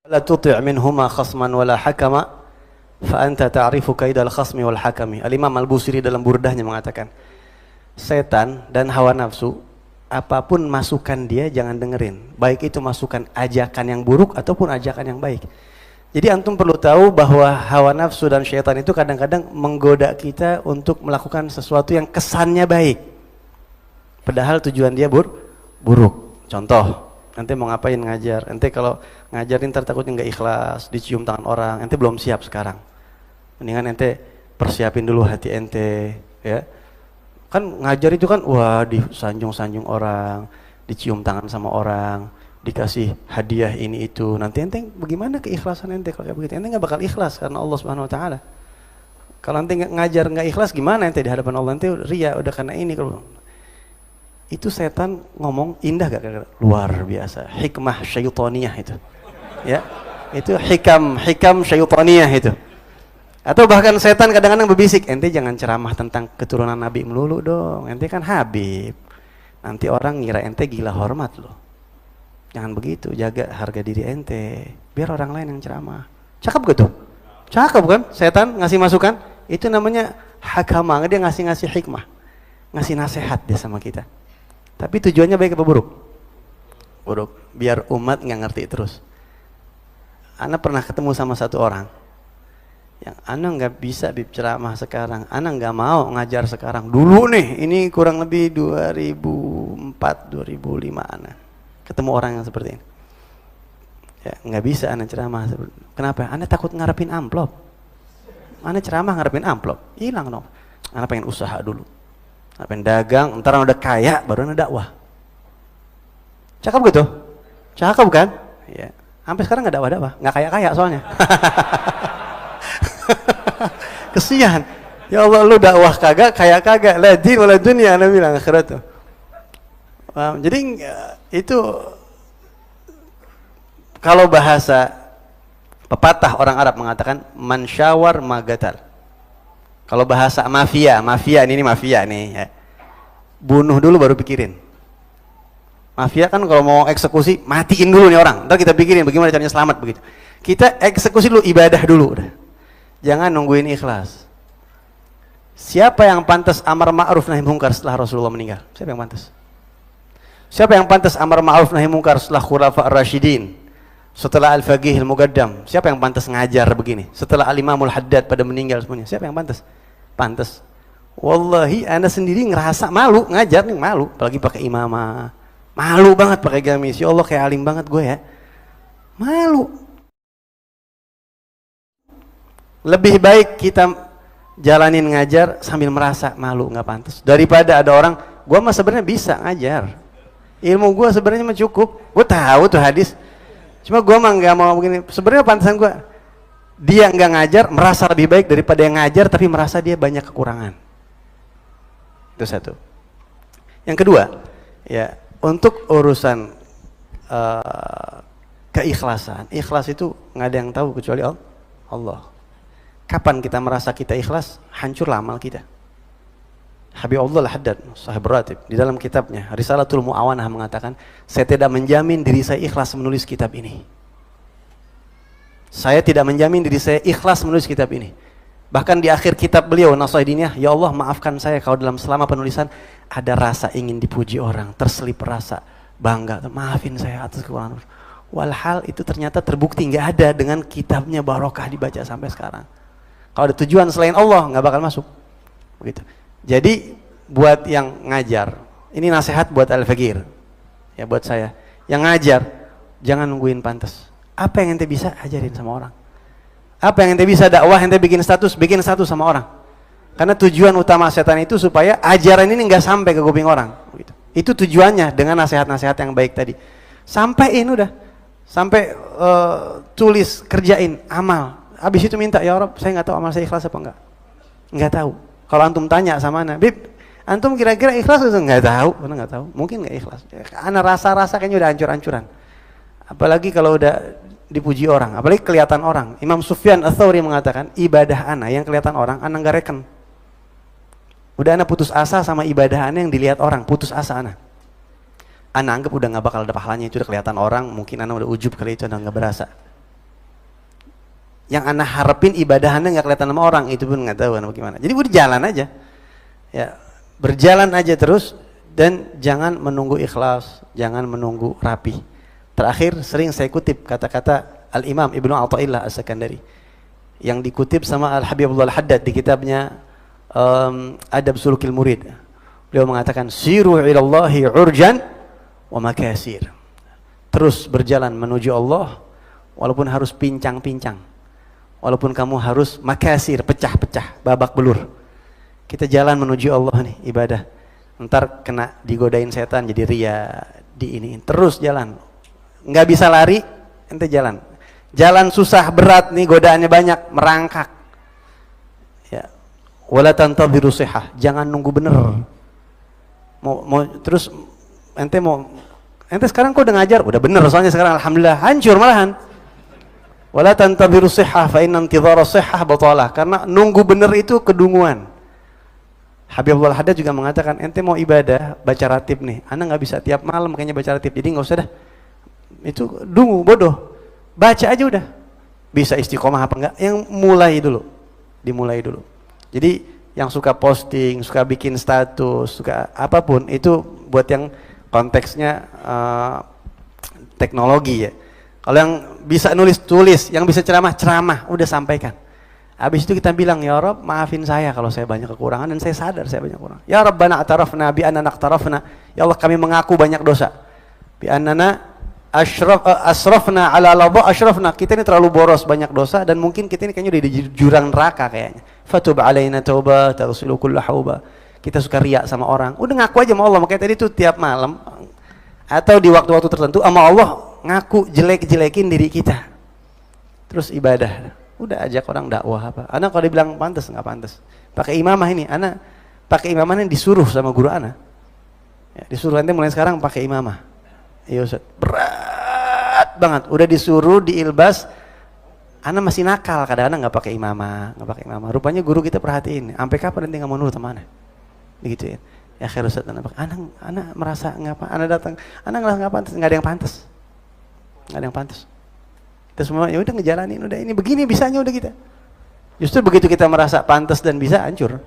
La tuti' minhuma khasman wala hakama fa anta ta'rifu kaidal khasmi wal hakami. Al-Imam Al-Busiri dalam burdahnya mengatakan, setan dan hawa nafsu, apapun masukan dia jangan dengerin, baik itu masukan ajakan yang buruk ataupun ajakan yang baik. Jadi antum perlu tahu bahwa hawa nafsu dan syaitan itu kadang-kadang menggoda kita untuk melakukan sesuatu yang kesannya baik, padahal tujuan dia buruk. Contoh, ente mau ngapain ngajar, ente kalau ngajarin ntar takutnya nggak ikhlas, dicium tangan orang, ente belum siap sekarang. Mendingan ente persiapin dulu hati ente, ya. Kan ngajar itu kan, wah, disanjung-sanjung orang, dicium tangan sama orang, dikasih hadiah ini itu. Nanti ente bagaimana keikhlasan ente kalau kayak begitu? Ente nggak bakal ikhlas karena Allah Subhanahu Wa Taala. Kalau ente ngajar nggak ikhlas, gimana ente di hadapan Allah? Ente ria udah karena ini. Kalau itu setan ngomong indah gak? Luar biasa, hikmah syaitaniyah itu, ya, itu hikam syaitaniyah itu. Atau bahkan setan kadang-kadang berbisik, ente jangan ceramah tentang keturunan Nabi melulu dong, ente kan Habib, nanti orang ngira ente gila hormat loh. Jangan begitu, jaga harga diri ente, biar orang lain yang ceramah. Cakep gitu, cakep kan? Setan ngasih masukan, itu namanya hakama, dia ngasih hikmah, ngasih nasihat dia sama kita. Tapi tujuannya baik apa buruk? Buruk, biar umat nggak ngerti terus. Ana pernah ketemu sama satu orang yang ana nggak bisa ceramah sekarang, ana nggak mau ngajar sekarang. Dulu nih, ini kurang lebih 2004-2005 ana ketemu orang yang seperti ini. Ya, nggak bisa ana ceramah. Kenapa? Ana takut ngarepin amplop. Ana ceramah ngarepin amplop, hilang dong. Ana pengen usaha dulu. Pengen dagang, ntar udah kaya baru ada dakwah. Cakep gitu? Cakep kan? Ya. Sampai sekarang nggak dakwah, nggak kaya soalnya. Kesian. Ya Allah, lu dakwah kagak, kaya kagak. La din wala dunya, ana bilang akhirat tuh. Jadi itu kalau bahasa pepatah orang Arab mengatakan man syawar magatal. Kalau bahasa mafia ini mafia nih, ya. Bunuh dulu baru pikirin. Mafia kan kalau mau eksekusi, matiin dulu nih orang. Ntar kita pikirin bagaimana caranya selamat begitu. Kita eksekusi dulu, ibadah dulu. Udah. Jangan nungguin ikhlas. Siapa yang pantas amar ma'ruf nahi munkar setelah Rasulullah meninggal? Siapa yang pantas? Siapa yang pantas amar ma'ruf nahi munkar setelah Khulafa ar-Rasyidin? Setelah Al-Faqih Al-Muqaddam? Siapa yang pantas ngajar begini? Setelah Al-Imamul Haddad pada meninggal semuanya? Siapa yang pantas? Pantas. Wallahi ana sendiri ngerasa malu ngajar nih, malu, apalagi pakai imamah. Malu banget pakai gamis. Ya Allah, kayak alim banget gue ya. Malu. Lebih baik kita jalanin ngajar sambil merasa malu, nggak pantas, daripada ada orang, gue mah sebenarnya bisa ngajar. Ilmu gue sebenarnya mah cukup. Gue tahu tuh hadis. Cuma gue mah nggak mau begini. Sebenarnya pantasan gue. Dia nggak ngajar, merasa lebih baik daripada yang ngajar tapi merasa dia banyak kekurangan. Itu satu. Yang kedua, ya, untuk urusan keikhlasan, ikhlas itu nggak ada yang tahu kecuali Allah. Kapan kita merasa kita ikhlas, hancur amal kita. Habib Abdullah Al-Haddad, Sahib Ratib, di dalam kitabnya Risalatul Mu'awanah mengatakan, saya tidak menjamin diri saya ikhlas menulis kitab ini. Saya tidak menjamin diri saya ikhlas menulis kitab ini. Bahkan di akhir kitab beliau Nasihat Diniyah, ya Allah maafkan saya kalau dalam selama penulisan ada rasa ingin dipuji orang, terselip rasa bangga, maafin saya atas kekurangan. Walhal itu ternyata terbukti nggak ada dengan kitabnya barokah dibaca sampai sekarang. Kalau ada tujuan selain Allah nggak bakal masuk. Begitu. Jadi buat yang ngajar, ini nasihat buat Al-Faqir, ya buat saya, yang ngajar jangan nungguin pantas. Apa yang ente bisa ajarin sama orang. Apa yang ente bisa dakwah, ente bikin status sama orang. Karena tujuan utama setan itu supaya ajaran ini nggak sampai ke kuping orang. Gitu. Itu tujuannya dengan nasihat-nasihat yang baik tadi. Sampaiin udah, sampai tulis, kerjain, amal. Habis itu minta, ya Rabb, saya nggak tahu amal saya ikhlas apa enggak. Nggak tahu. Kalau antum tanya sama ana, Bib, antum kira-kira ikhlas atau nggak tahu? Karena nggak tahu, mungkin nggak ikhlas. Ana rasa-rasa kayaknya udah hancur-hancuran. Apalagi kalau udah dipuji orang, apalagi kelihatan orang. Imam Sufyan Ats-Tsauri mengatakan, ibadah ana yang kelihatan orang, ana nggak reken. Udah ana putus asa sama ibadah ana yang dilihat orang, putus asa ana. Ana anggap udah nggak bakal ada pahalanya, itu udah kelihatan orang, mungkin ana udah ujub kali itu, ana nggak berasa. Yang anak harapin ibadahannya nggak kelihatan sama orang, itu pun nggak tahu bagaimana. Jadi udah jalan aja, ya berjalan aja terus, dan jangan menunggu ikhlas, jangan menunggu rapi. Terakhir sering saya kutip kata-kata Al-Imam Ibnu Athaillah As-Sakandari yang dikutip sama Al-Habibullah Al-Haddad di kitabnya Adab Sulukil Murid. Beliau mengatakan, siru ilallahi urjan wa makasir. Terus berjalan menuju Allah walaupun harus pincang-pincang. Walaupun kamu harus makasir, pecah-pecah, babak belur. Kita jalan menuju Allah nih, ibadah. Ntar kena digodain setan jadi ria, diiniin. Terus jalan. Nggak bisa lari, ente jalan. Jalan susah, berat nih, godaannya banyak, merangkak. Ya. Wala tantadhiru sihah, jangan nunggu bener. Terus ente sekarang kok udah ngajar? Udah bener soalnya sekarang alhamdulillah, hancur malahan. Wala tantadhiru sihah fa inna intidhara sihah batalah, karena nunggu bener itu kedunguan. Habibullah Haddad juga mengatakan, ente mau ibadah baca ratib nih, ana nggak bisa tiap malam kayaknya baca ratib, jadi nggak usah dah, itu dungu, bodoh, baca aja udah. Bisa istiqomah apa enggak, yang dimulai dulu. Jadi yang suka posting, suka bikin status, suka apapun, itu buat yang konteksnya teknologi ya. Kalau yang bisa nulis, tulis, yang bisa ceramah, udah sampaikan. Habis itu kita bilang, ya Rabb, maafin saya kalau saya banyak kekurangan, dan saya sadar saya banyak kekurangan. Ya Rabbana atarafna bi annana aqtarafna. Ya Allah, kami mengaku banyak dosa. Bi annana asrafna ala ladha asrafna. Kita ini terlalu boros, banyak dosa, dan mungkin kita ini kayaknya udah di jurang neraka kayaknya. Fatub alaina tauba taghsilu kulla hauba. Kita suka riak sama orang. Udah ngaku aja sama Allah. Makanya tadi tuh tiap malam atau di waktu-waktu tertentu sama Allah ngaku jelek-jelekin diri kita, terus ibadah, udah ajak orang dakwah apa. Anak kalau dibilang pantas, nggak pantas. Pakai imamah ini, anak pakai imamah ini disuruh sama guru anak, ya, disuruh nanti mulai sekarang pakai imamah. Iya Ustaz, berat banget, udah disuruh diilbas, anak masih nakal, kadang-kadang nggak pakai imamah. Rupanya guru kita perhatiin, sampai kapan nanti nggak mau nurut sama anak, begitu ya. Ya akhir Ustaz, anak merasa ngapa, anak datang, anak nggak pantas, nggak ada yang pantas. Nggak ada yang pantas. Kita semua ya udah ngejalanin, udah ini begini bisanya udah kita. Justru begitu kita merasa pantas dan bisa, hancur.